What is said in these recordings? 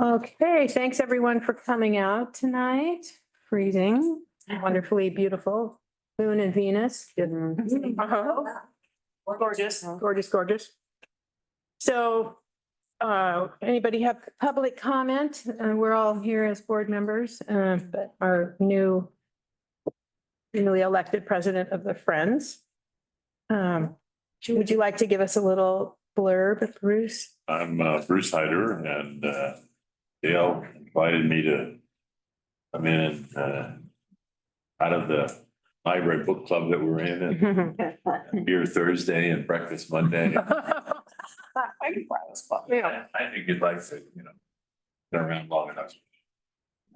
Okay, thanks everyone for coming out tonight. Freezing, wonderfully beautiful moon and Venus. Uh-huh. Gorgeous, gorgeous, gorgeous. So, anybody have public comment? We're all here as board members, but our newly elected president of the Friends. Would you like to give us a little blurb, Bruce? I'm Bruce Hyder, and Dale invited me to come in and out of the library book club that we're in, and beer Thursday and breakfast Monday. Yeah. I think you'd like to, been around long enough.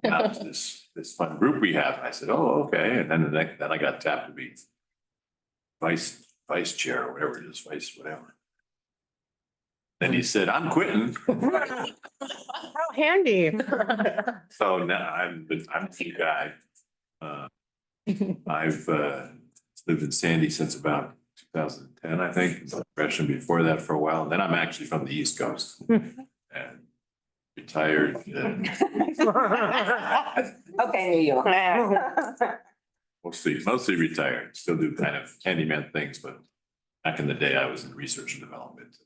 Now this fun group we have. I said, oh, okay. And then then I got tapped to be vice chair or whatever it is, vice whatever. Then he said, I'm quitting. How handy. So now I'm the guy. I've lived in Sandy since about 2010, I think. Impression before that for a while. And then I'm actually from the East Coast and retired. Okay, New York. Mostly retired. Still do kind of handyman things, but back in the day, I was in research and development,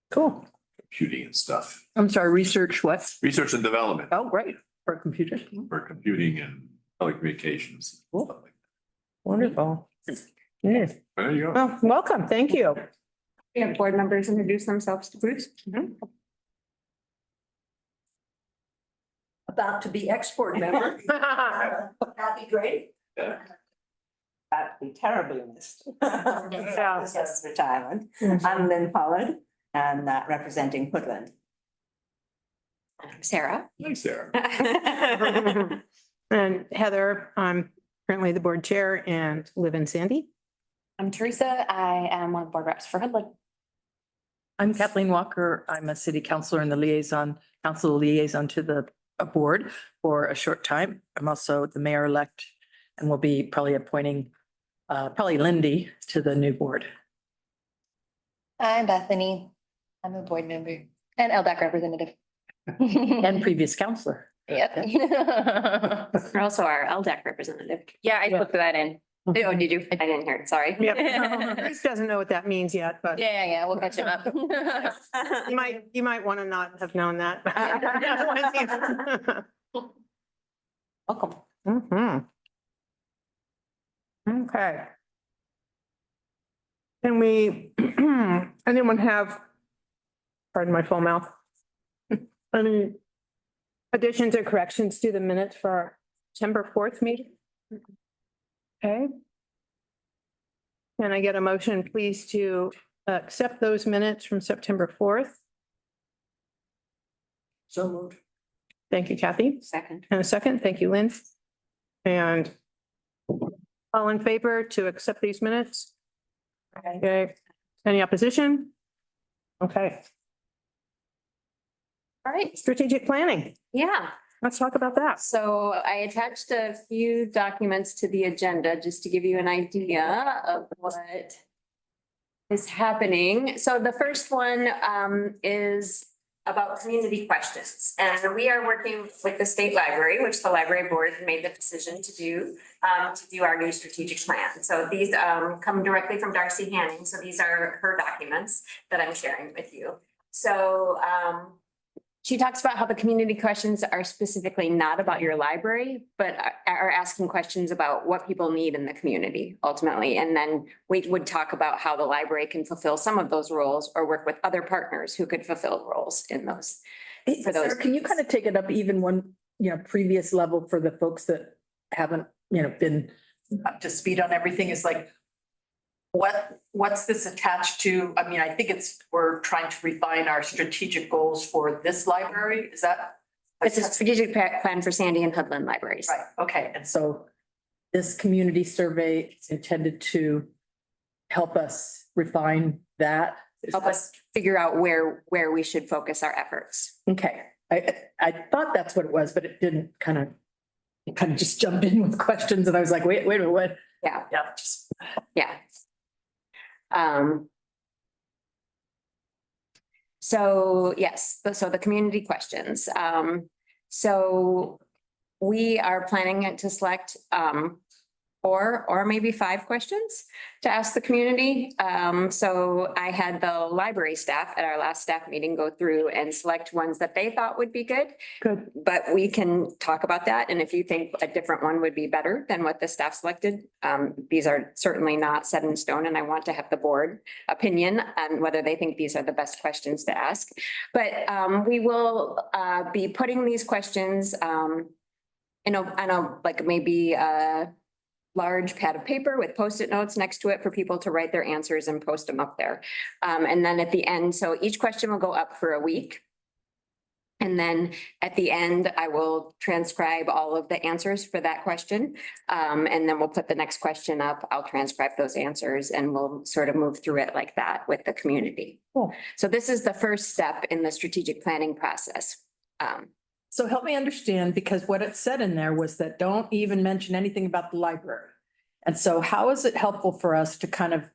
Cool. computing and stuff. I'm sorry, research what? Research and development Oh, great. For a computer. for computing and telecommunications. Stuff like Wonderful. Yes. that. There you go. Well, welcome. Thank you. We have board members introduce themselves to Bruce. About to be export member. That'd be great. Yeah. That'd be terribly missed. Yeah. Just retirement. I'm Lynn Pollard and representing Woodland. Sarah. Thanks, Sarah. And Heather, I'm currently the board chair and live in Sandy. I'm Teresa. I am one of the board reps for Hoodland. I'm Kathleen Walker. I'm a city councilor and the council liaison to the board for a short time. I'm also the mayor-elect and will be probably appointing probably Lindy to the new board. I'm Bethany. I'm a board member and LDAC representative. And previous councilor. Yep. You're also our LDAC representative. Yeah, I put that in. Oh, did you? I didn't hear it. Sorry. Yep. Bruce doesn't know what that means yet, but Yeah, we'll catch him up. you might want to not have known that. Welcome. Mhm. Okay. Can we, anyone have, pardon my full mouth, any additions or corrections to the minutes for our September 4th meeting? Okay. Can I get a motion, please, to accept those minutes from September 4th? So moved. Thank you, Kathy. Second. And a second. Thank you, Lynn. And all in favor to accept these minutes? Okay. Any opposition? Okay. All right. Strategic planning. Yeah. Let's talk about that. So I attached a few documents to the agenda just to give you an idea of what is happening. So the first one is about community questions. And we are working with the state library, which the library board made the decision to do our new strategic plan. So these come directly from Darcy Hanning. So these are her documents that I'm sharing with you. So she talks about how the community questions are specifically not about your library, but are asking questions about what people need in the community ultimately. And then we would talk about how the library can fulfill some of those roles or work with other partners who could fulfill roles in those. For those. Sarah, can you kind of take it up even one, previous level for the folks that haven't, been up to speed on everything is like, what's this attached to? I mean, I think we're trying to refine our strategic goals for this library. Is that? It's a strategic plan for Sandy and Hoodland libraries. Right, okay. And so this community survey is intended to help us refine that. Help us figure out where we should focus our efforts. Okay, I thought that's what it was, but it didn't kind of just jumped in with questions and I was like, wait a minute, what? Yeah. Yeah. So yes, so the community questions. So we are planning to select four or maybe 5 questions to ask the community. So I had the library staff at our last staff meeting go through and select ones that they thought would be good. Good. But we can talk about that. And if you think a different one would be better than what the staff selected, these are certainly not set in stone. And I want to have the board opinion on whether they think these are the best questions to ask. But we will be putting these questions in a like maybe large pad of paper with Post-it notes next to it for people to write their answers and post them up there. And then at the end, so each question will go up for a week. And then at the end, I will transcribe all of the answers for that question. And then we'll put the next question up. I'll transcribe those answers and we'll sort of move through it like that with the community. Cool. So this is the first step in the strategic planning process. So help me understand, because what it said in there was that don't even mention anything about the library. And so how is it helpful for us to kind of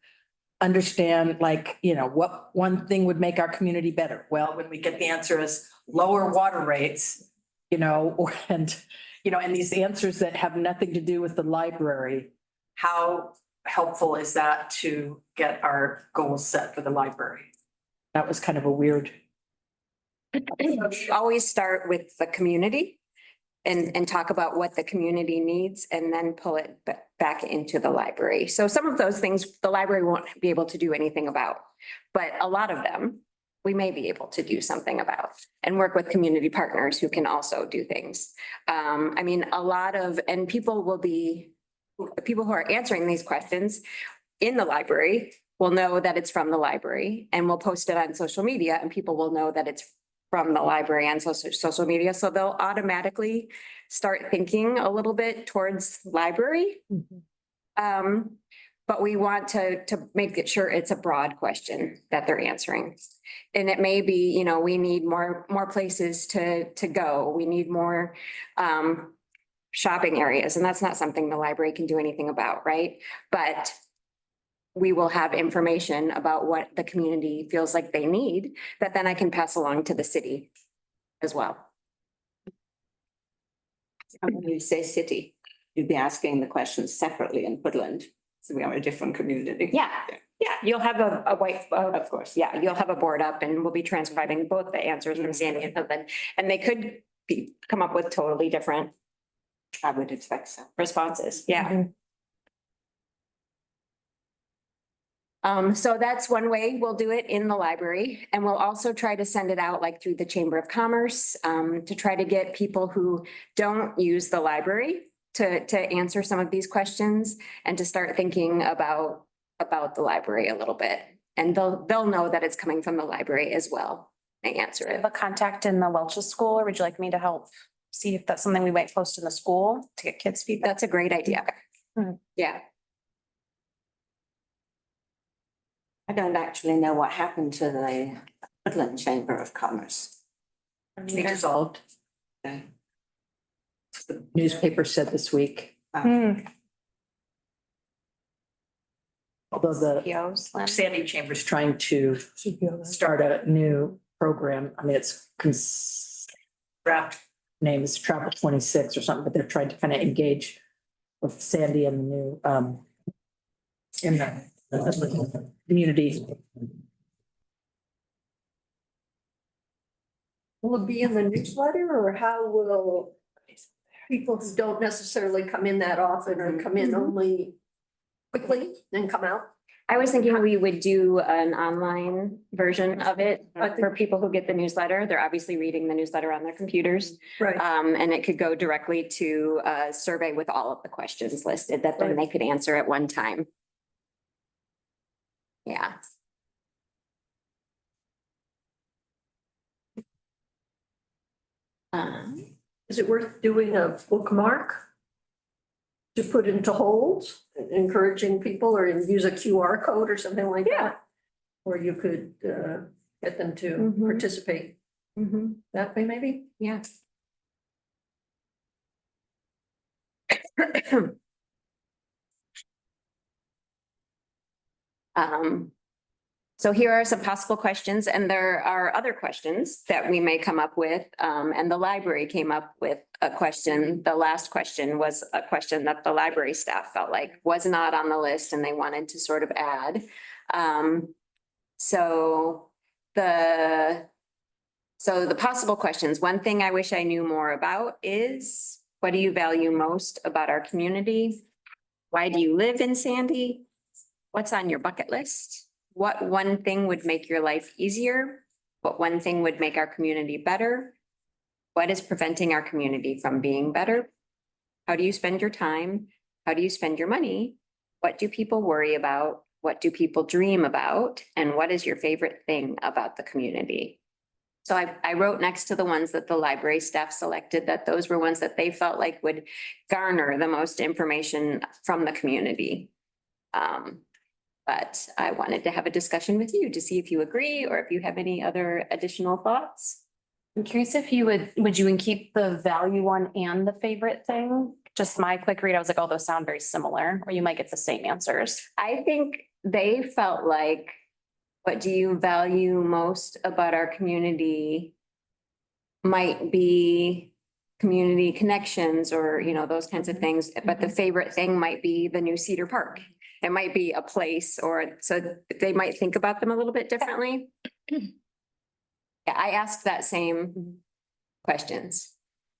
understand, like, you know, what one thing would make our community better? Well, when we get the answer is lower water rates, you know, and these answers that have nothing to do with the library, how helpful is that to get our goals set for the library? That was kind of a weird. Always start with the community and talk about what the community needs and then pull it back into the library. So some of those things the library won't be able to do anything about, but a lot of them we may be able to do something about and work with community partners who can also do things. I mean, and people will be, the people who are answering these questions in the library will know that it's from the library and we'll post it on social media and people will know that it's from the library and social media. So they'll automatically start thinking a little bit towards library. But we want to make it sure it's a broad question that they're answering. And it may be, you know, we need more places to go. We need more shopping areas, and that's not something the library can do anything about, right? But we will have information about what the community feels like they need that then I can pass along to the city as well. And when you say city, you'd be asking the questions separately in Woodland. So we are a different community. Yeah, you'll have a white, Of course. yeah, you'll have a board up and we'll be transcribing both the answers from Sandy and Woodland. And they could come up with totally different I would expect so. responses, yeah. So that's one way we'll do it in the library, and we'll also try to send it out like through the Chamber of Commerce, to try to get people who don't use the library to answer some of these questions and to start thinking about the library a little bit. And they'll know that it's coming from the library as well. They answer Do you it. have a contact in the Welch's school, or would you like me to help see if that's something we might post in the school to get kids feedback? That's a great idea. Yeah. I don't actually know what happened to the Woodland Chamber of Commerce. They dissolved. Okay. The newspaper said this week, although the POs, Lynn? Sandy Chamber's trying to start a new program. I mean, it's draft name is Travel 26 or something, but they're trying to kind of engage with Sandy and the new in the community. Will it be in the newsletter, or how will people who don't necessarily come in that often or come in only quickly then come out? I was thinking we would do an online version of it for people who get the newsletter. They're obviously reading the newsletter on their computers. Right. And it could go directly to a survey with all of the questions listed that then they could answer at one time. Yeah. Is it worth doing a bookmark to put into holds, encouraging people, or use a QR code or something like that? Or you could get them to Mhm. participate that way, maybe? Yeah. So here are some possible questions, and there are other questions that we may come up with. And the library came up with a question. The last question was a question that the library staff felt like was not on the list and they wanted to sort of add. So the possible questions, one thing I wish I knew more about is, what do you value most about our community? Why do you live in Sandy? What's on your bucket list? What one thing would make your life easier? What one thing would make our community better? What is preventing our community from being better? How do you spend your time? How do you spend your money? What do people worry about? What do people dream about? And what is your favorite thing about the community? So I wrote next to the ones that the library staff selected, that those were ones that they felt like would garner the most information from the community. But I wanted to have a discussion with you to see if you agree or if you have any other additional thoughts. I'm curious if you would you keep the value one and the favorite thing? Just my quick read, I was like, oh, those sound very similar, or you might get the same answers. I think they felt like, what do you value most about our community might be community connections or, you know, those kinds of things. But the favorite thing might be the new Cedar Park. It might be a place, or so they might think about them a little bit differently. Yeah, I asked that same question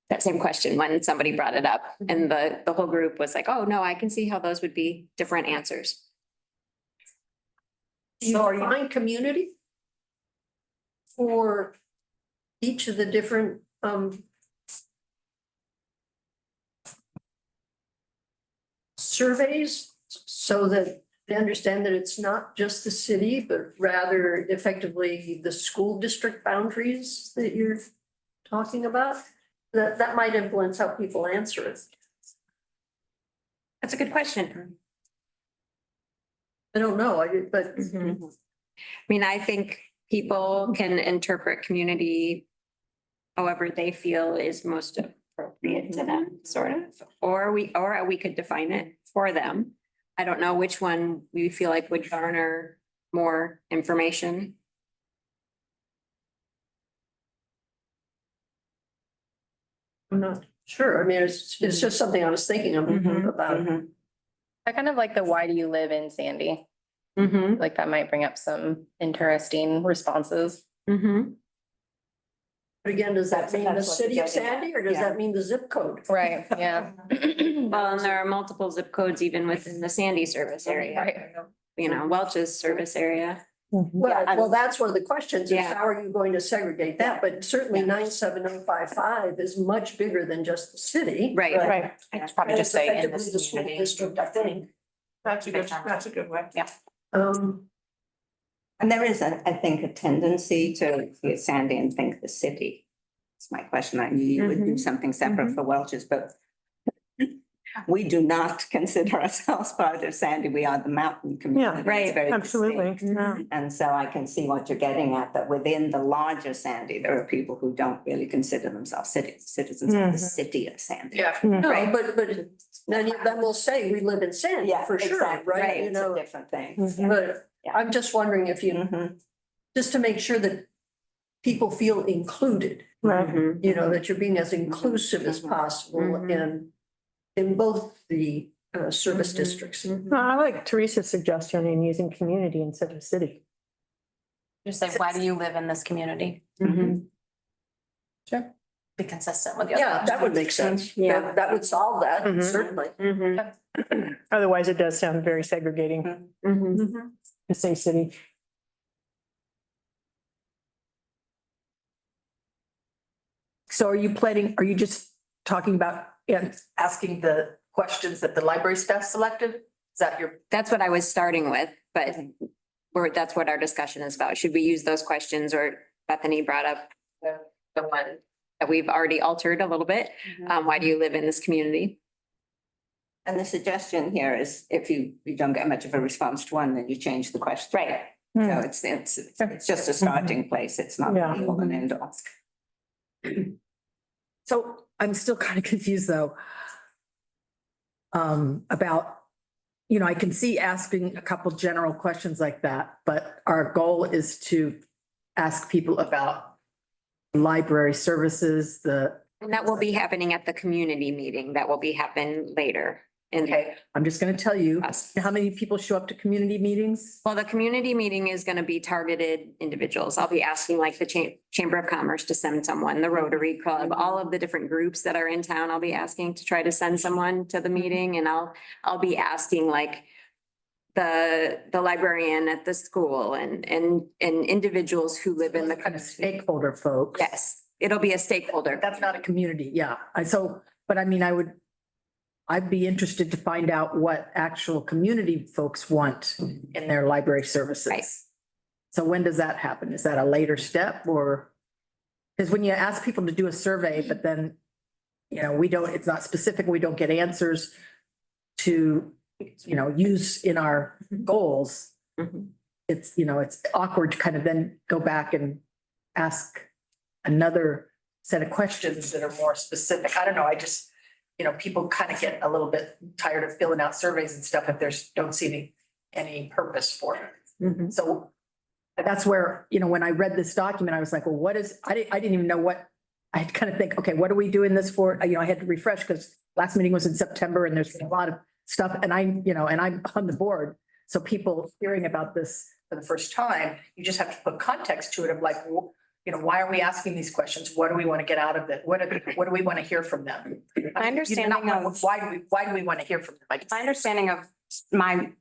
when somebody brought it up, and the whole group was like, oh, no, I can see how those would be different answers. Do you define community for each of the different surveys so that they understand that it's not just the city, but rather effectively the school district boundaries that you're talking about? That might influence how people answer it. That's a good question. I don't know, but I mean, I think people can interpret community however they feel is most appropriate to them, sort of, or we could define it for them. I don't know which one we feel like would garner more information. I'm not sure. I mean, it's just something I was thinking about. I kind of like the why do you live in Sandy? Like that might bring up some interesting responses. But again, does that mean the That's what city of they're getting at. Sandy or does Yeah. that mean the zip code? Right, yeah. Well, and there are multiple zip codes even within the Sandy service area, Right. you know, Welch's service area. Well, that's one of the questions is Yeah. how are you going to segregate that? But certainly 97055 is much bigger than just the city. Right. Right. I'd probably And just it's say in effectively this the school community. district, I think. That's a good way. Yeah. And there is, I think, a tendency to see Sandy and think the city. It's my question. I knew you would do something separate for Welch's, but we do not consider ourselves part of Sandy. We are the mountain community. It's right, very Absolutely. distinct. Yeah. And so I can see what you're getting at, that within the larger Sandy, there are people who don't really consider themselves citizens of the city of Sandy. Yeah. No, Right. but then we'll say we live in Sandy Yeah, for sure, exactly. right? You It's a know, different thing. but Yeah. I'm just wondering if you, Mhm. just to make sure that people feel included, Right. you know, that you're being as inclusive as possible in both the service districts. Well, I like Teresa's suggestion in using community instead of city. Just say, why do you live in this community? Sure. Be consistent with the other. Yeah, that would make sense. Yeah. That would solve that, Mhm. certainly. Otherwise, it does sound very segregating to say city. So are are you just talking about and asking the questions that the library staff selected? Is that your? That's what I was starting with, but that's what our discussion is about. Should we use those questions, or Bethany brought up the one that we've already altered a little bit? Why do you live in this community? And the suggestion here is if you don't get much of a response to one, then you change the question. Right. So it's just a starting place. It's not Yeah. the all and end all. So I'm still kind of confused though. About, you know, I can see asking a couple general questions like that, but our goal is to ask people about library services, And that will be happening at the community meeting. That will be happen later. And okay, I'm just gonna tell you, how many people show up to community meetings? well, the community meeting is going to be targeted individuals. I'll be asking like the Chamber of Commerce to send someone, the Rotary Club, all of the different groups that are in town. I'll be asking to try to send someone to the meeting, and I'll be asking like the librarian at the school and individuals who live in the Kind of stakeholder folks. Yes, it'll be a stakeholder. That's not a community, yeah. But I mean, I'd be interested to find out what actual community folks want in their library services. Right. So when does that happen? Is that a later step or? Because when you ask people to do a survey, but then, you know, it's not specific, we don't get answers to, you know, use in our goals. Mhm. It's, you know, it's awkward to kind of then go back and ask another set of questions that are more specific. I don't know, you know, people kind of get a little bit tired of filling out surveys and stuff if don't see any purpose for it. Mhm. So that's where, you know, when I read this document, I was like, well, I didn't even know what, I had to kind of think, okay, what are we doing this for? You know, I had to refresh because last meeting was in September and there's been a lot of stuff and I'm on the board. So people hearing about this for the first time, you just have to put context to it of like, you know, why are we asking these questions? What do we want to get out of it? What do we want to hear from them? My understanding of- Why do we want to hear from them? My understanding of my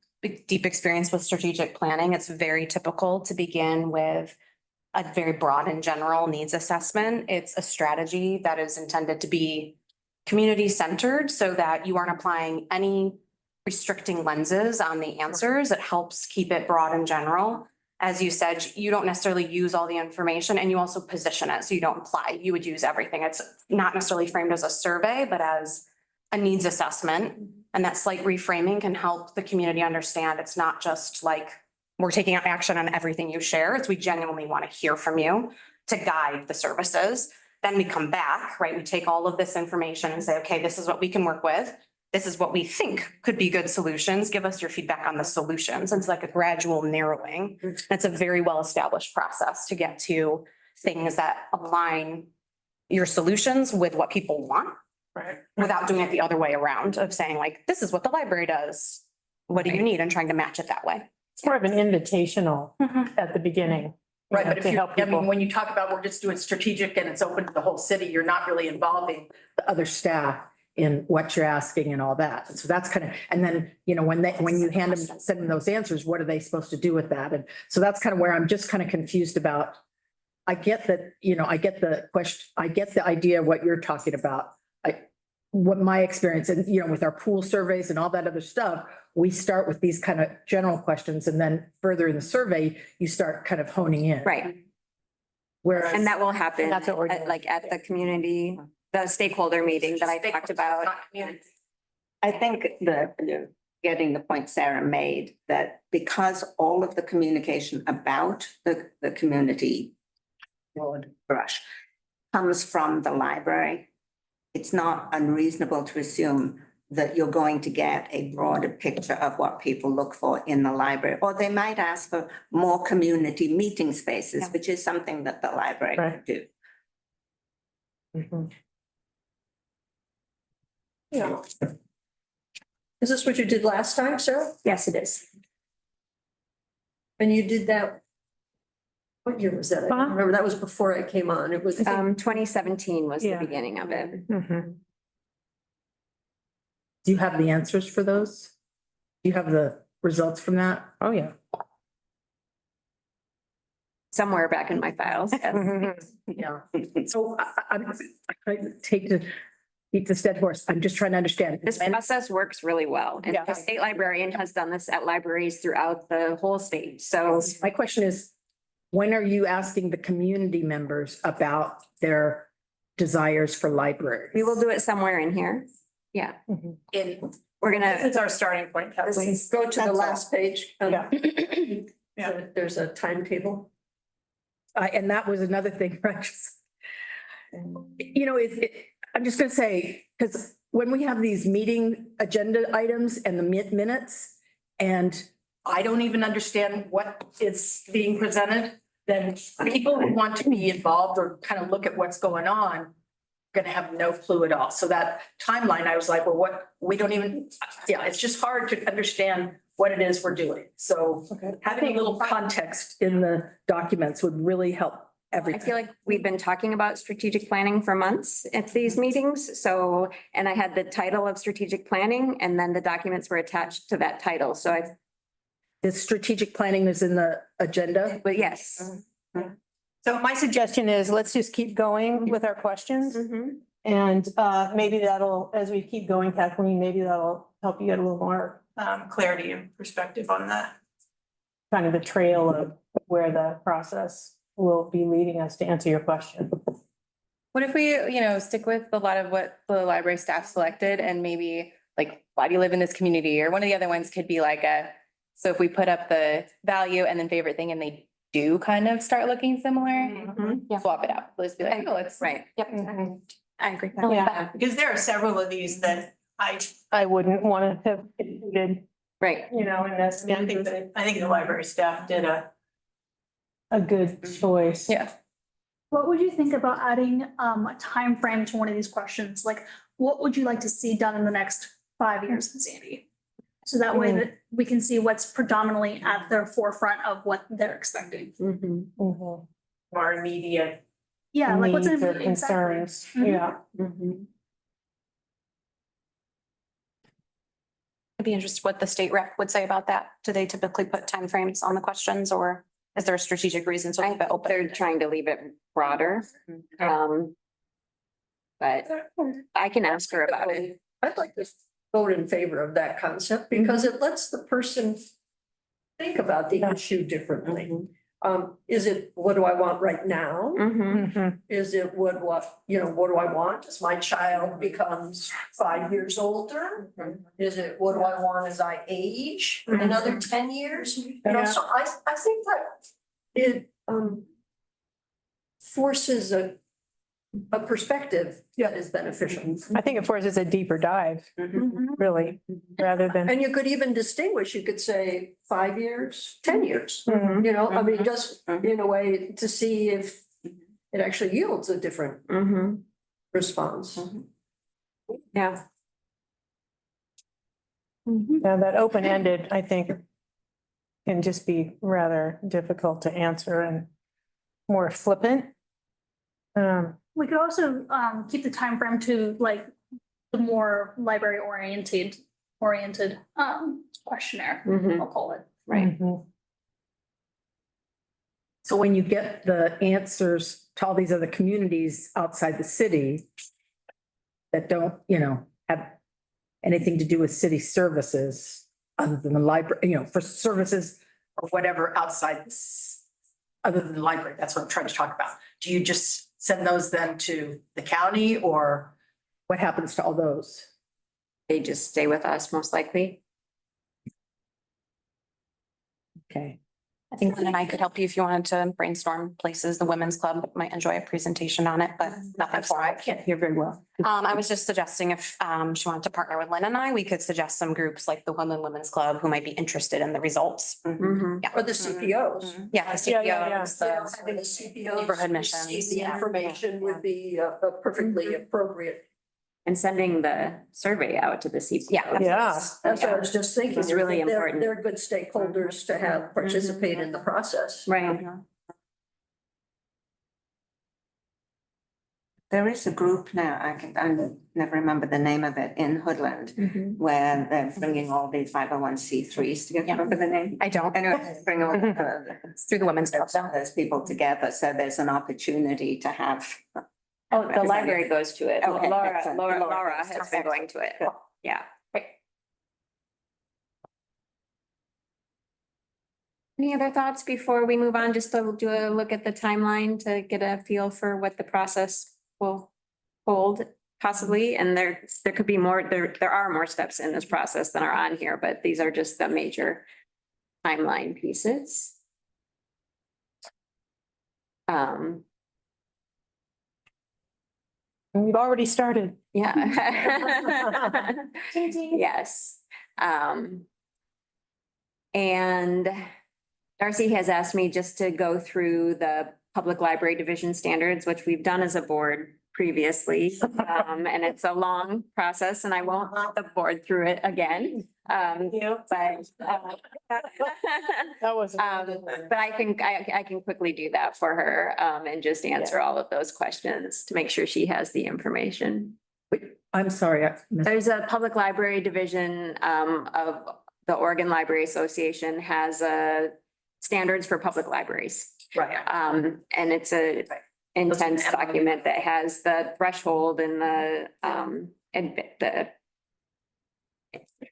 deep experience with strategic planning, it's very typical to begin with a very broad and general needs assessment. It's a strategy that is intended to be community centered so that you aren't applying any restricting lenses on the answers. It helps keep it broad and general. As you said, you don't necessarily use all the information and you also position it so you don't imply you would use everything. It's not necessarily framed as a survey, but as a needs assessment. And that slight reframing can help the community understand it's not just like we're taking action on everything you share. It's we genuinely want to hear from you to guide the services. Then we come back, right? We take all of this information and say, okay, this is what we can work with. This is what we think could be good solutions. Give us your feedback on the solutions. It's like a gradual narrowing. It's a very well-established process to get to things that align your solutions with what people want. Right. Without doing it the other way around of saying like, this is what the library does. What do you need? And trying to match it that way. It's more of an invitational at the beginning. Right, but if to you, help I mean, people. when you talk about we're just doing strategic and it's open to the whole city, you're not really involving the other staff in what you're asking and all that. And so that's kind of, and then, you know, when you send them those answers, what are they supposed to do with that? And so that's kind of where I'm just kind of confused about. I get that, you know, I get the question, I get the idea of what you're talking about. What my experience and, you know, with our pool surveys and all that other stuff, we start with these kind of general questions and then further in the survey, you start kind of honing in. Right. Whereas. And that will happen That's what we're at, doing. like at the community, the stakeholder meeting that I talked about. Not community. I think getting the point Sarah made, that because all of the communication about the community broad brush comes from the library, it's not unreasonable to assume that you're going to get a broader picture of what people look for in the library. Or they might ask for more community meeting spaces, Yeah. which is something that the library can Right. do. Mhm. Yeah. Is this what you did last time, Sarah? Yes, it is. And you did that? What year was that? I don't remember. That was before I came on. It was. 2017 was the Yeah. beginning of it. Mhm. Do you have the answers for those? Do you have the results from that? Oh, yeah. Somewhere back in my files. Yeah. So I take to beat the dead horse. I'm just trying to understand. This process works really well. And Yeah. the state librarian has done this at libraries throughout the whole state. So My question is, when are you asking the community members about their desires for libraries? we will do it somewhere in here. Yeah, In, we're gonna, It's our starting point, Kathleen. Go to the That's last page. Yeah. So there's a timetable. and that was another thing, right? You know, I'm just gonna say, because when we have these meeting agenda items and the minutes, and I don't even understand what is being presented, then people who want to be involved or kind of look at what's going on are gonna have no clue at all. So that timeline, I was like, well, we don't even, yeah, it's just hard to understand what it is we're doing. So having a little context in the documents would really help I everything. feel like we've been talking about strategic planning for months at these meetings. So, and I had the title of strategic planning and then the documents were attached to that title. So I, The strategic planning is in the agenda. but yes. So my suggestion is let's just keep going with our questions. Mhm. And maybe that'll, as we keep going, Kathleen, maybe that'll help you get a little more clarity and perspective on that. Kind of the trail of where the process will be leading us to answer your question. What if we, stick with a lot of what the library staff selected and maybe like, why do you live in this community? Or one of the other ones could be like so if we put up the value and then favorite thing and they do kind of start looking similar, Mhm. swap it out. Let's be like, oh, it's. Right. Yep. I agree. Yeah. Because there are several of these that I wouldn't want to have included, Right. in this. I think the library staff did A good choice. Yeah. What would you think about adding a time frame to one of these questions? Like, what would you like to see done in the next 5 years in Sandy? So that way that we can see what's predominantly at the forefront of what they're expecting. Mhm. Mhm. more immediate. Yeah, like what's in. Needs or exactly. concerns, Mhm. yeah. Mhm. I'd be interested what the state rep would say about that. Do they typically put timeframes on the questions or is there a strategic reason to I leave it think open? they're trying to leave it broader. But I can ask her about it. I'd like to vote in favor of that concept because it lets the person think about the issue differently. Is it, what do I want right now? Mhm. Mhm. Is it what do I want as my child becomes 5 years older? Is it what do I want as I age another 10 years? So I think that it forces a perspective that is beneficial. I think it forces a deeper dive, really, rather than. And you could even distinguish, you could say 5 years, 10 years, Mhm. I mean, just in a way to see if it actually yields a different Mhm. response. Yeah. Yeah, that open-ended, I think, can just be rather difficult to answer and more flippant. We could also keep the time frame to like the more library oriented questionnaire, Mhm. I'll call it. Right. Mhm. So when you get the answers to all these other communities outside the city that don't, have anything to do with city services other than the library, for services or whatever outside other than the library, that's what I'm trying to talk about. Do you just send those then to the county or what happens to all those? They just stay with us most likely. Okay. I think Lynn and I could help you if you wanted to brainstorm places. The Women's Club might enjoy a presentation on it, but nothing I'm sorry, I formal. can't hear very well. I was just suggesting if she wanted to partner with Lynn and I, we could suggest some groups like the Women's Club who might be interested in the results. Mhm. Yeah. Or the CPOs. Yeah. the Yeah, yeah, yeah. CPOs, You know, the- having a CPO Neighborhood receive missions, the yeah. information would be a perfectly appropriate. And sending the survey out to the CPO. Yeah. Yeah. That's what I was just thinking. It's really They're- important. They're good stakeholders to have participate in the process. Right. There is a group now, I never remember the name of it, in Hoodland, where they're bringing all the 501c3s together. Yeah. Remember the name? I don't. Anyway, bring all It's through the Women's Club. though. those people together, so there's an opportunity to have. Oh, the library goes to it. Okay, Laura excellent. Laura has been going to it. Yeah. Any other thoughts before we move on? Just to do a look at the timeline to get a feel for what the process will hold possibly. And there could be more, there are more steps in this process than are on here, but these are just the major timeline pieces. We've already started. Yeah. Yes. And Darcy has asked me just to go through the Public Library Division standards, which we've done as a board previously. And it's a long process and I won't walk the board through it again. But That was. but I can quickly do that for her, and just answer all of those questions to make sure she has the information. I'm sorry. I missed- There's a public library division, of the Oregon Library Association has, standards for public libraries. Right. And it's a intense document that has the threshold and the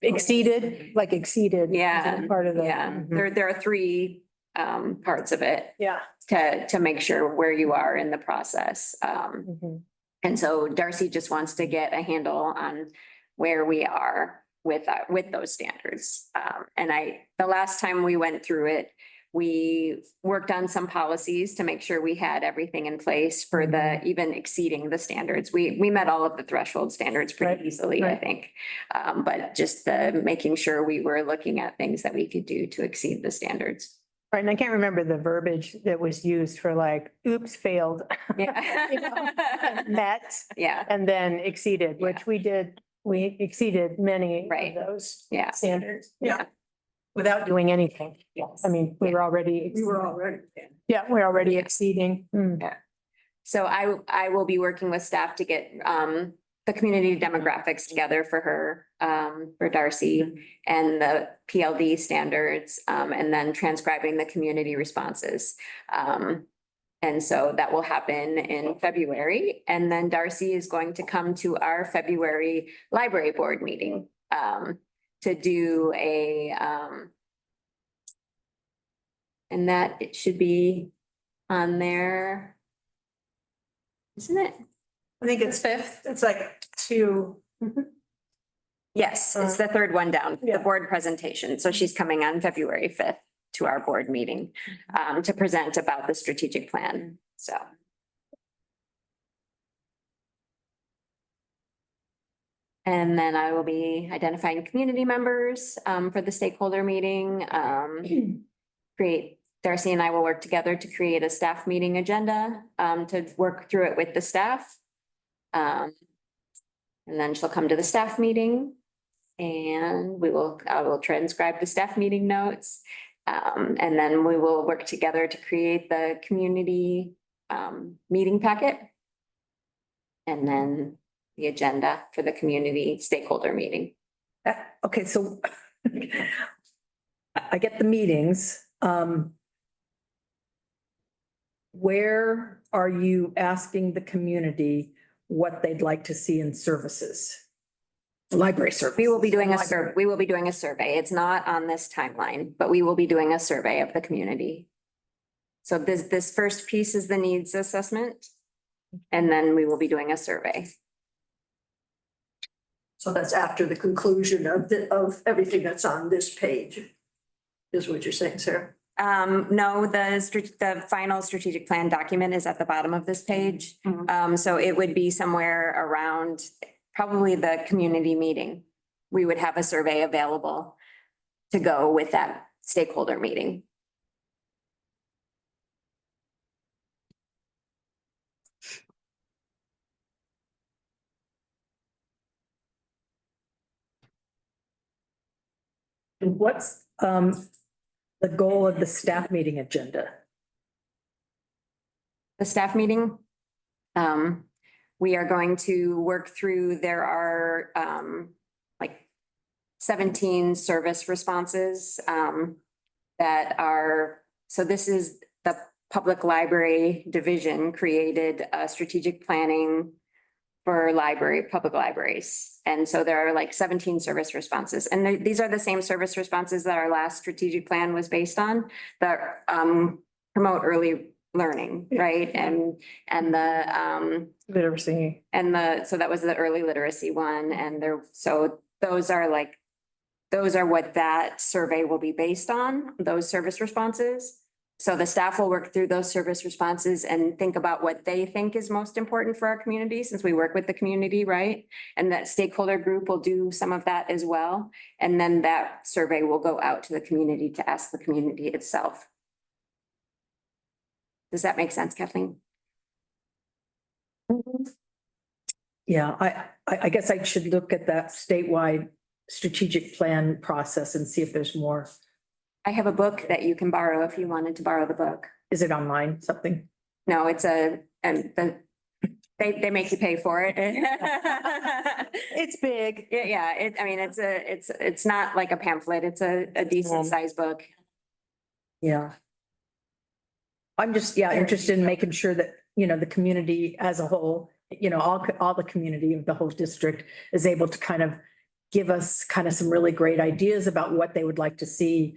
Exceeded, like exceeded. Yeah, Part of the. yeah, Mhm. there are three, parts of it Yeah. to make sure where you are in the process. Mhm. And so Darcy just wants to get a handle on where we are with those standards. And the last time we went through it, we worked on some policies to make sure we had everything in place for the even exceeding the standards. We met all of the threshold standards Right, pretty easily, I right. think. But just making sure we were looking at things that we could do to exceed the standards. Right, and I can't remember the verbiage that was used for like, oops, failed. You know, Yeah. Met Yeah, and then exceeded, which we did, we exceeded many Right. of those yeah, standards. yeah. Without doing anything. Yes. I mean, we were already. We were already. Yeah, we're already exceeding. Mm. So I will be working with staff to get the community demographics together for her, for Darcy and the PLD standards, and then transcribing the community responses. And so that will happen in February. And then Darcy is going to come to our February library board meeting to do and that it should be on there. Isn't it? I think it's fifth. It's like two. Yes, it's the third one down, Yeah. the board presentation. So she's coming on February 5th to our board meeting to present about the strategic plan. So. And then I will be identifying community members for the stakeholder meeting. Darcy and I will work together to create a staff meeting agenda to work through it with the staff. And then she'll come to the staff meeting and I will transcribe the staff meeting notes. And then we will work together to create the community meeting packet. And then the agenda for the community stakeholder meeting. Okay, so I get the meetings. Where are you asking the community what they'd like to see in services? Library service. We will be doing a survey. It's not on this timeline, but we will be doing a survey of the community. So this first piece is the needs assessment. And then we will be doing a survey. So that's after the conclusion of everything that's on this page, is what you're saying, Sarah? No, the final strategic plan document is at the bottom of this page. So it would be somewhere around probably the community meeting. We would have a survey available to go with that stakeholder meeting. What's the goal of the staff meeting agenda? The staff meeting. We are going to work through, there are like 17 service responses that are, so this is the Public Library Division created a strategic planning for public libraries. And so there are like 17 service responses. And these are the same service responses that our last strategic plan was based on, that promote early learning, right? And the Literacy. so that was the early literacy one. And so those are what that survey will be based on, those service responses. So the staff will work through those service responses and think about what they think is most important for our community, since we work with the community, right? And that stakeholder group will do some of that as well. And then that survey will go out to the community to ask the community itself. Does that make sense, Kathleen? Yeah, I guess I should look at that statewide strategic plan process and see if there's more. I have a book that you can borrow if you wanted to borrow the book. Is it online, something? No, it's they make you pay for it. It's big. Yeah, it's not like a pamphlet. It's a decent sized book. Yeah. I'm just, interested in making sure that, the community as a whole, all the community of the whole district is able to kind of give us kind of some really great ideas about what they would like to see,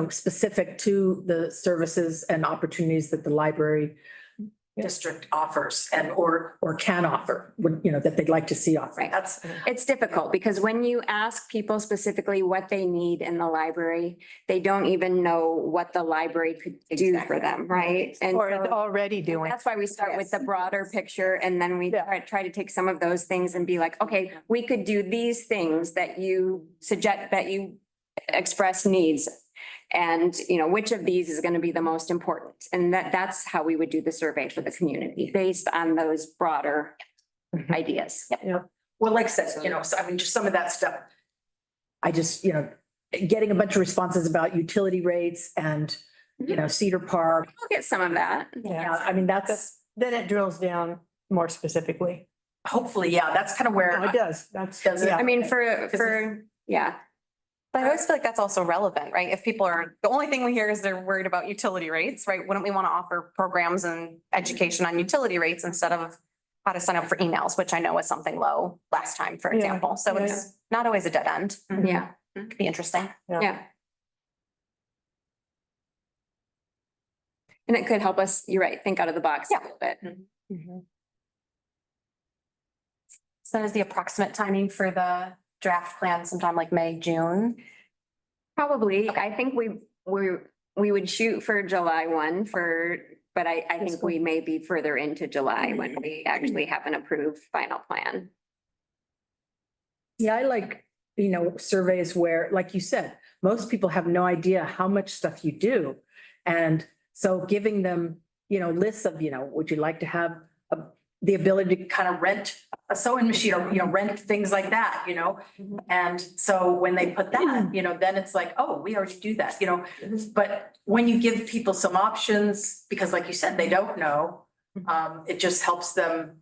specific to the services and opportunities that the library district offers and or can offer, that they'd like to see offer. Right. That's, It's difficult because when you ask people specifically what they need in the library, they don't even know what the library could do for them, right? And Or so already doing. that's why we start with the broader picture and then we Yeah. try to take some of those things and be like, okay, we could do these things that you suggest, that you express needs. And, which of these is going to be the most important? And that's how we would do the survey for the community based on those broader ideas. well, like I said, so I mean, just some of that stuff. I just, getting a bunch of responses about utility rates and, Cedar Park. We'll get some of that. Yeah, I mean, that's, Then it drills down more specifically. hopefully, that's kind of where. No, it does. That's, Does it? yeah. I mean, yeah. But I always feel like that's also relevant, right? If people are, the only thing we hear is they're worried about utility rates, right? Wouldn't we want to offer programs and education on utility rates instead of how to sign up for emails, which I know was something low last time, for Yeah, example. So yeah. it's not always a dead end. Yeah, Could be interesting. yeah. And it could help us, you're right, think out of the box a little bit. So is the approximate timing for the draft plan sometime like May, June? Probably, I think we would shoot for July 1 but I think we may be further into July when we actually have an approved final plan. Yeah, I like, surveys where, like you said, most people have no idea how much stuff you do. And so giving them, lists of, would you like to have the ability to kind of rent a sewing machine or, rent things like that, And so when they put that, then it's like, oh, we already do that, But when you give people some options, because like you said, they don't know, it just helps them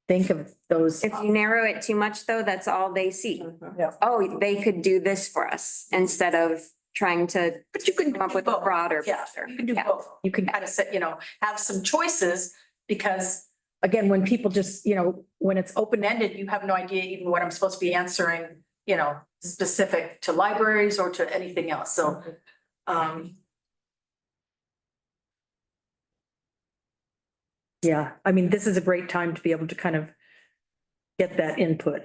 think of those. If you narrow it too much, though, that's all they see. Yeah. Oh, they could do this for us instead of trying to But you can come up with a both. broader Yeah, picture. you can do Yeah. both. You can kind of set, have some choices because again, when people just, when it's open-ended, you have no idea even what I'm supposed to be answering, specific to libraries or to anything else. So, yeah, I mean, this is a great time to be able to kind of get that input.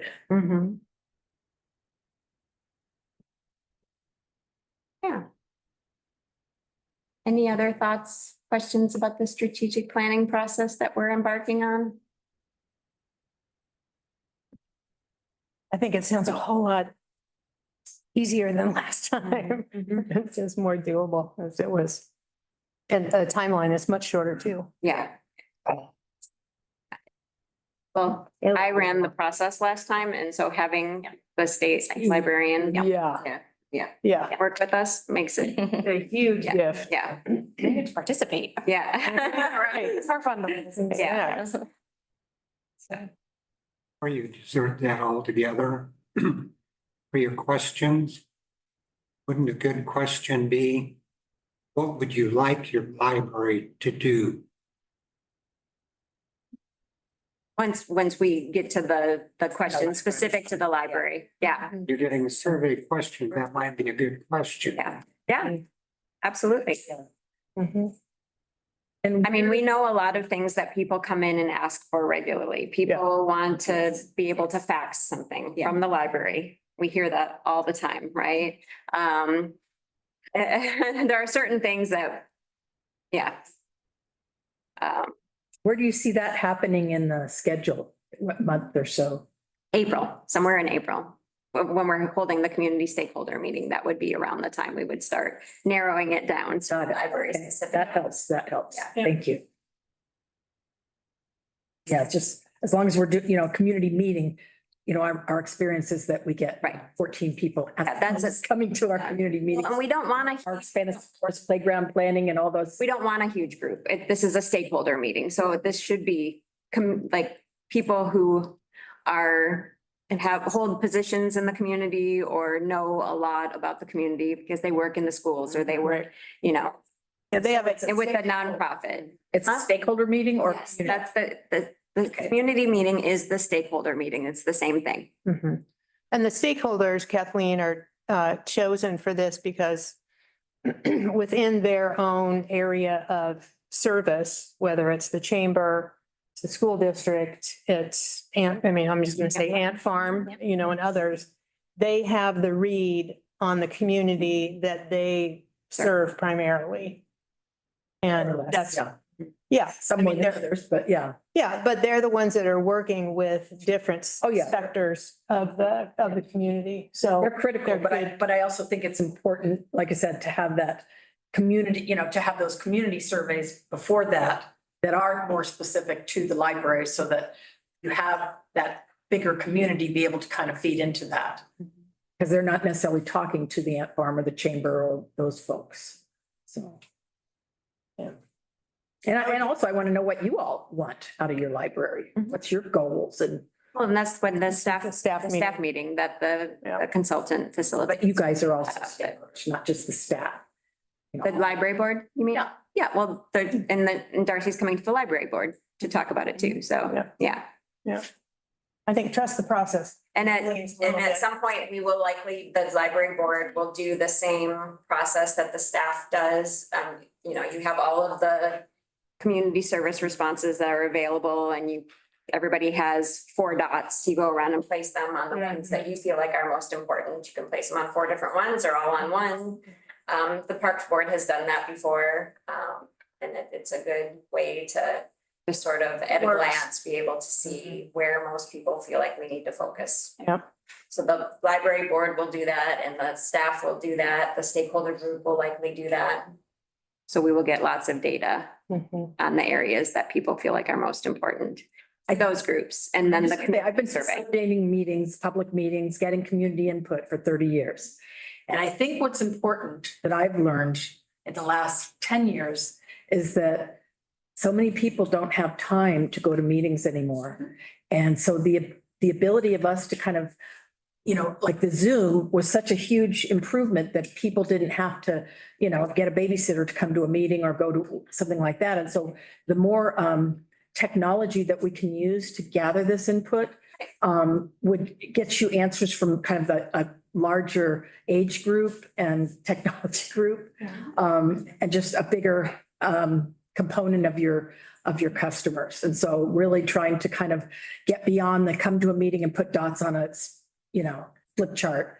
Yeah. Any other thoughts, questions about the strategic planning process that we're embarking on? I think it sounds a whole lot easier than last time. It's just more doable as it was. And the timeline is much shorter too. Yeah. Well, I ran the process last time, and so having the state librarian Yeah, work with us makes it, a huge Yeah. gift. yeah, They get to participate. yeah. Right. It's more fun than this. Yeah. Or you desert that altogether for your questions. Wouldn't a good question be, what would you like your library to do? Once we get to the question specific to the library, yeah, You're getting a survey question, that might be a good question. yeah, absolutely. Mhm. And I mean, we know a lot of things that people come in and ask for regularly. People want to be able to fax something from the library. We hear that all the time, right? There are certain things that Yeah. Where do you see that happening in the schedule? What month or so? April, somewhere in April. When we're holding the community stakeholder meeting, that would be around the time we would start narrowing it down. So library Okay, specific. that helps, that helps. Yeah. Thank you. Yeah, just as long as we're community meeting, our experience is that we get Right. 14 people. Yeah, that's it. Coming to our community meetings. And we don't want Parks, fantasy sports, playground planning and all those. we don't want a huge group. This is a stakeholder meeting, so this should be like people who are and hold positions in the community or know a lot about the community because they work in the schools or they work, Yeah, they have it. and with a nonprofit. It's a stakeholder meeting or? Yes, that's the community meeting is the stakeholder meeting. It's the same thing. Mhm. And the stakeholders, Kathleen, are chosen for this because within their own area of service, whether it's the chamber, the school district, I'm just gonna say Ant Farm, and others, they have the read on the community that they serve primarily. And that's, yeah, Some more than others, but yeah. yeah, but they're the ones that are working with different Oh, yeah. sectors of the community, so. They're critical, but I also think it's important, like I said, to have that community, to have those community surveys before that are more specific to the library so that you have that bigger community be able to kind of feed into that. Because they're not necessarily talking to the Ant Farm or the chamber or those folks. So. Yeah. And also I want to know what you all want out of your library. What's your goals and, Well, and that's when the staff meeting. meeting that the Yeah. consultant but facilitates. you guys are also stakeholders, not just the staff. The library board, you mean? Yeah. Yeah, well, and Darcy's coming to the library board to talk about it too, so, yeah. I think trust the process. And Please, a little bit. some point, we will likely, the library board will do the same process that the staff does. You have all of the community service responses that are available and everybody has 4 dots. You go around and place them on the ones that you feel like are most important. You can place them on 4 different ones or all on one. The Parks Board has done that before. And it's a good way to sort of at a Works. glance, be able to see where most people feel like we need to focus. Yep. So the library board will do that and the staff will do that. The stakeholder group will likely do that. So we will get lots of data Mhm. on the areas that people feel like are most important. Those groups and then the I've been survey. facilitating meetings, public meetings, getting community input for 30 years. And I think what's important that I've learned in the last 10 years is that so many people don't have time to go to meetings anymore. And so the ability of us to kind of, like the Zoom was such a huge improvement that people didn't have to, get a babysitter to come to a meeting or go to something like that. And so the more technology that we can use to gather this input would get you answers from kind of a larger age group and technology group. And just a bigger component of your customers. And so really trying to kind of get beyond the come to a meeting and put dots on a, flip chart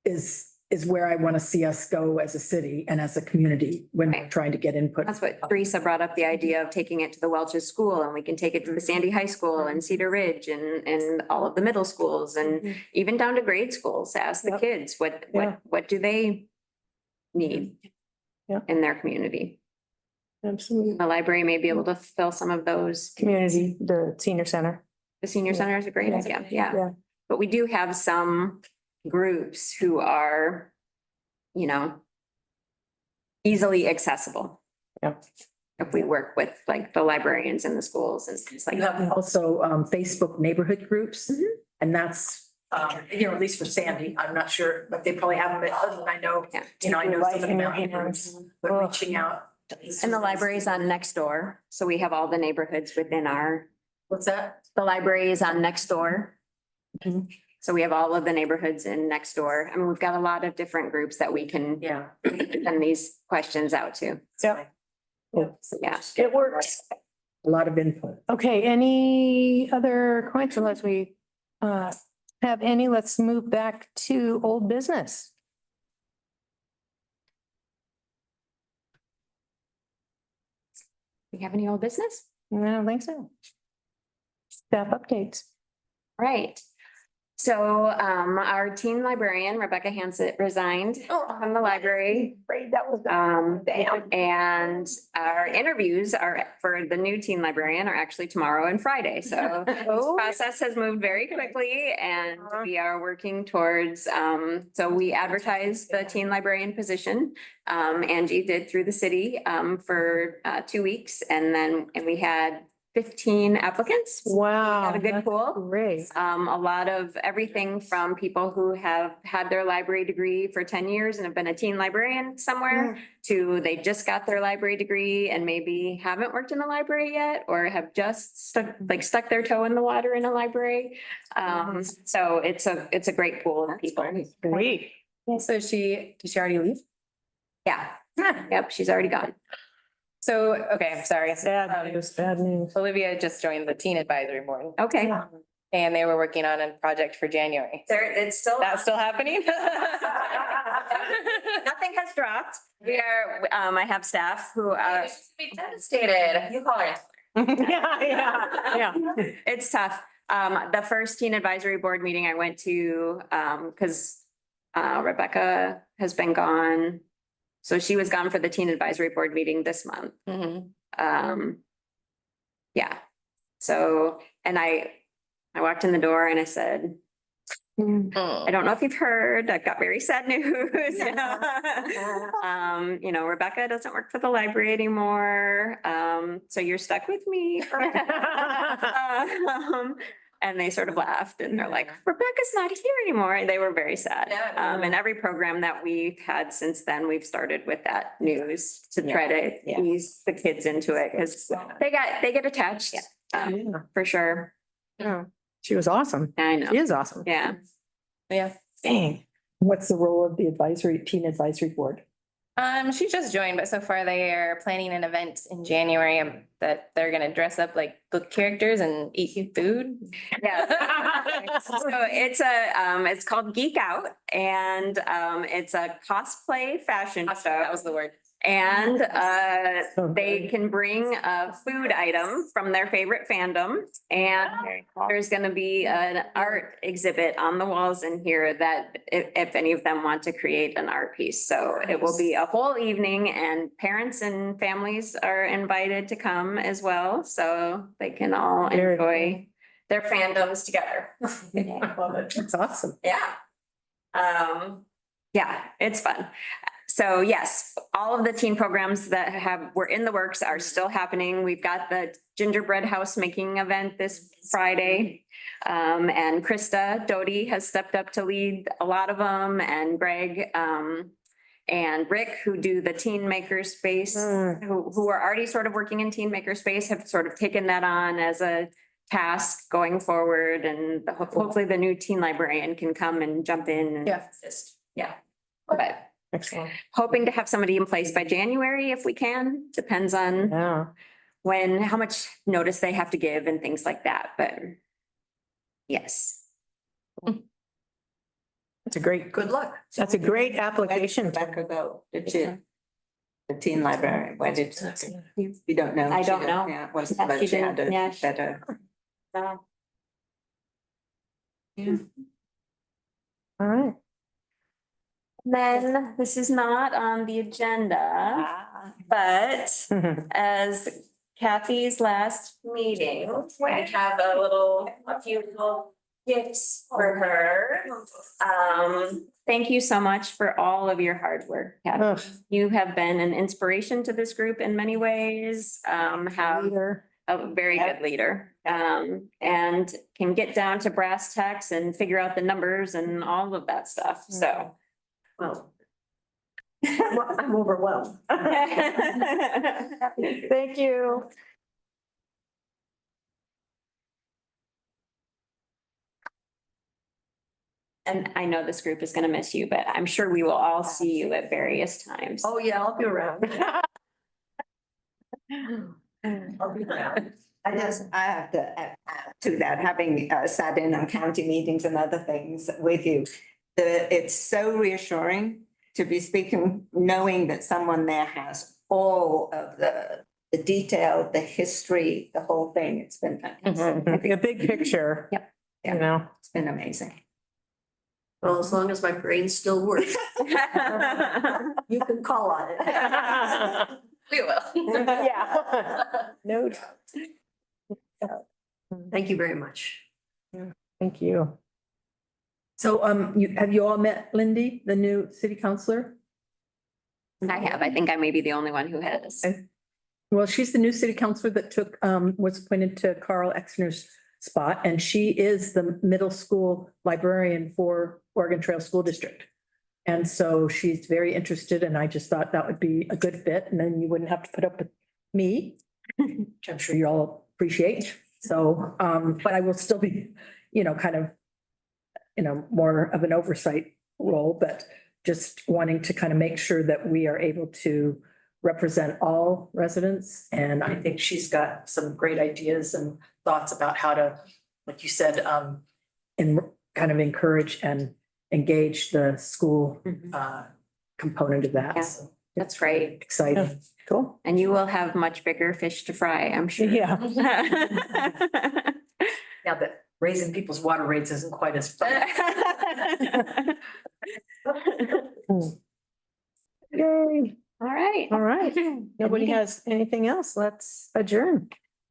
is where I want to see us go as a city and as a community when we're Right. trying to get input. That's what Teresa brought up, the idea of taking it to the Welch's School and we can take it to the Sandy High School and Cedar Ridge and all of the middle schools and even down to grade schools, ask the Yep. kids, Yeah. what do they need Yeah. in their community? Absolutely. The library may be able to fill some of those. Community, the senior center. The senior center is a great idea, Yeah. yeah. But we do have some groups who are, easily accessible. Yep. If we work with like the librarians in the schools and things like You that. have also Facebook neighborhood groups, Mhm. and that's, at least for Sandy, I'm not sure, but they probably haven't been, other than I know, Yeah. I know some of the Your mountain groups, but Ugh. reaching out. And the library is on next door, so we have all the neighborhoods within What's that? the library is on next door. Mhm. So we have all of the neighborhoods in next door. I mean, we've got a lot of different groups that we can Yeah. send these questions out to. Yeah. Yeah. It works. A lot of input. Okay, any other comments unless we have any? Let's move back to old business. we have any old business? I don't think so. Staff updates. Right. So our teen librarian, Rebecca Hansett, resigned from the library. Afraid that was. And our interviews are for the new teen librarian are actually tomorrow and Friday. So this process has moved very quickly and we are working towards, so we advertised the teen librarian position. Angie did through the city for 2 weeks and we had 15 applicants. Wow. Had a good that's pool. Great. A lot of everything from people who have had their library degree for 10 years and have been a teen librarian somewhere to they just got their library degree and maybe haven't worked in a library yet or have just stuck their toe in the water in a library. So it's a great pool of people. Great. So did she already leave? Yeah. Yep, she's already gone. So, okay, I'm sorry. Bad news, bad news. Olivia just joined the teen advisory board Okay. and they were working on a project for January. It's still. That's still happening? Nothing has dropped. We are, I have staff who are. Be devastated. You call her. Yeah. It's tough. The first teen advisory board meeting I went to, because Rebecca has been gone. So she was gone for the teen advisory board meeting this month. Yeah. So, and I walked in the door and I said, I don't know if you've heard, I've got very sad news. Rebecca doesn't work for the library anymore. So you're stuck with me. And they sort of laughed and they're like, Rebecca's not here anymore. And they were very sad. And every program that we've had since then, we've started with that news to try to ease the kids into it because they get attached. For sure. Yeah. She was awesome. I know. She is awesome. Yeah. Yeah. Dang. What's the role of the teen advisory board? She just joined, but so far they are planning an event in January that they're gonna dress up like book characters and eat food. Yeah. So it's called Geek Out and it's a cosplay fashion show. That was the word. And they can bring a food item from their favorite fandom. And there's gonna be an art exhibit on the walls in here that if any of them want to create an art piece. So it will be a whole evening and parents and families are invited to come as well. So they can all enjoy their fandoms together. I love it. It's awesome. Yeah. Yeah, it's fun. So yes, all of the teen programs that were in the works are still happening. We've got the gingerbread house making event this Friday. And Krista Doty has stepped up to lead a lot of them and Greg, and Rick, who do the teen maker space, who are already sort of working in teen maker space, have sort of taken that on as a task going forward. And hopefully the new teen librarian can come and jump in and assist. Yeah. But Excellent. hoping to have somebody in place by January if we can, depends on Yeah. how much notice they have to give and things like that, but yes. That's a great, Good luck. that's a great application. Rebecca go, did she? The teen library, where did, you don't know? I She don't did- know. Yeah, it wasn't, Yeah, but she she had didn't. Yeah, a she- better. All right. Then this is not on the agenda, but as Kathy's last meeting, I have a few little gifts for her. Thank you so much for all of your hard work, Kathy. Ugh. You have been an inspiration to this group in many ways, have Leader. a very good leader. And can get down to brass tacks and figure out the numbers and all of that stuff, so. Well, I'm overwhelmed. Thank you. And I know this group is gonna miss you, but I'm sure we will all see you at various times. Oh, yeah, I'll be around. I'll be around. I have to add to that, having sat in on county meetings and other things with you. It's so reassuring to be speaking, knowing that someone there has all of the the detail, the history, the whole thing. It's been fantastic. A big picture. Yep. You know. It's been amazing. Well, as long as my brain still works, you can call on it. We will. Yeah. No. Thank you very much. Thank you. So, have you all met Lindy, the new city councillor? I have. I think I may be the only one who has. Well, she's the new city councillor that took, was appointed to Carl Exner's spot, and she is the middle school librarian for Oregon Trail School District. And so she's very interested, and I just thought that would be a good fit, and then you wouldn't have to put up with me, which I'm sure you all appreciate. So, but I will still be, kind of, more of an oversight role, but just wanting to kind of make sure that we are able to represent all residents. And I think she's got some great ideas and thoughts about how to, like you said, and kind of encourage and engage the school component of that. Yeah. So That's right. exciting. Cool. And you will have much bigger fish to fry, I'm sure. Yeah. Now that raising people's water rates isn't quite as fun. Yay. All right. All right. Nobody has anything else. Let's adjourn.